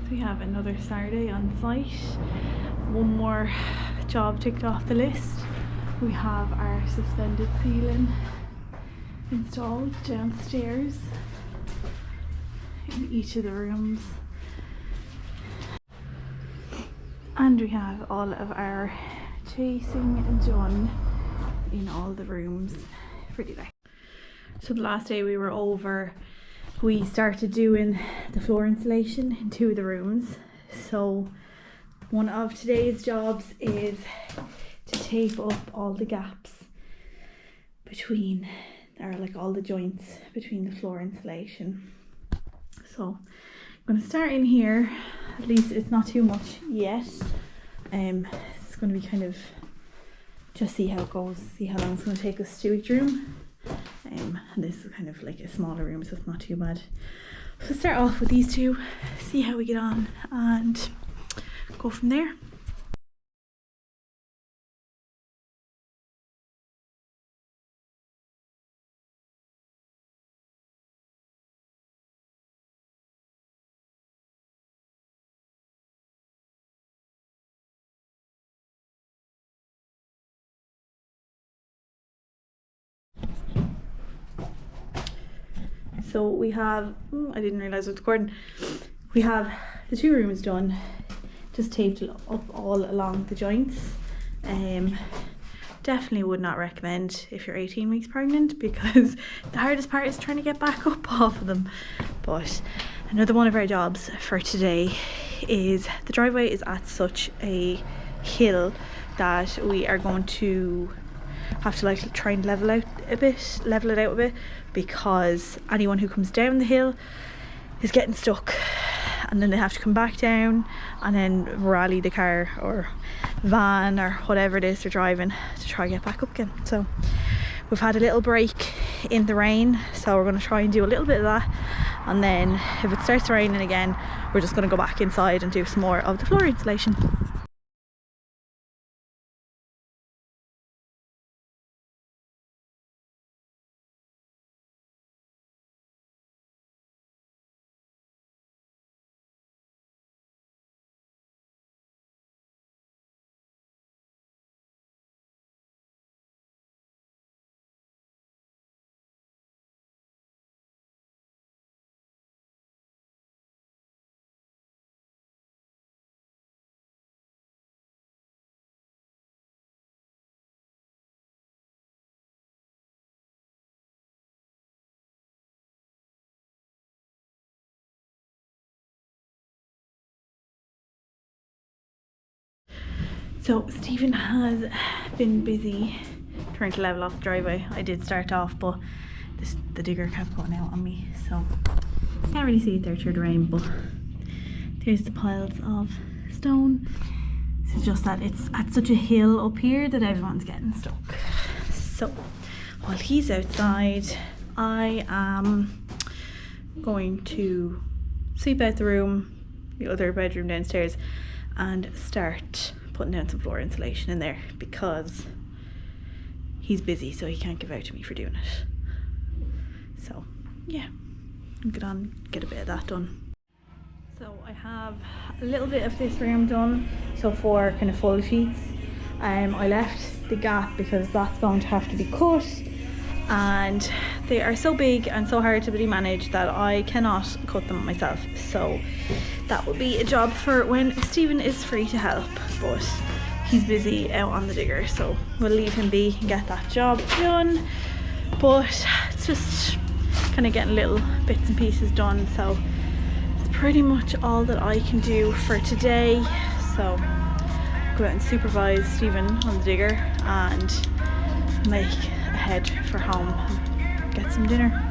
So we have another Saturday on site. One more job ticked off the list. We have our suspended ceiling installed downstairs in each of the rooms. And we have all of our chasing done in all the rooms for today. So the last day we were over, we started doing the floor insulation in 2 of the rooms. So one of today's jobs is to tape up all the gaps between, or like all the joints between the floor insulation. So I'm going to start in here. At least it's not too much yet. It's going to be kind of just see how it goes, see how long it's going to take us to each room. And this is kind of like a smaller room, so it's not too bad. So start off with these 2, see how we get on, and go from there. So we have, I didn't realise I was recording. We have the 2 rooms done, just taped up all along the joints. Definitely would not recommend if you're 18 weeks pregnant, because the hardest part is trying to get back up off of them. But another one of our jobs for today is the driveway is at such a hill that we are going to have to like try and level it out a bit, because anyone who comes down the hill is getting stuck, and then they have to come back down and then rally the car or van or whatever it is they're driving to try and get back up again. So we've had a little break in the rain, so we're going to try and do a little bit of that, and then if it starts raining again, we're just going to go back inside and do some more of the floor insulation. So Stephen has been busy trying to level off the driveway. I did start off, but the digger kept going out on me, so can't really see it there through the rain, but there's the piles of stone. It's just that it's at such a hill up here that everyone's getting stuck. So while he's outside, I am going to sweep out the room, the other bedroom downstairs, and start putting down some floor insulation in there, because he's busy, so he can't give out to me for doing it. So yeah, I'll get on, get a bit of that done. So I have a little bit of this room done, so for kind of full sheets. I left the gap because that's going to have to be cut, and they are so big and so hard to really manage that I cannot cut them myself. So that will be a job for when Stephen is free to help, but he's busy out on the digger, so we'll leave him be and get that job done. But it's just kind of getting little bits and pieces done, so it's pretty much all that I can do for today. So go out and supervise Stephen on the digger and make a head for home and get some dinner.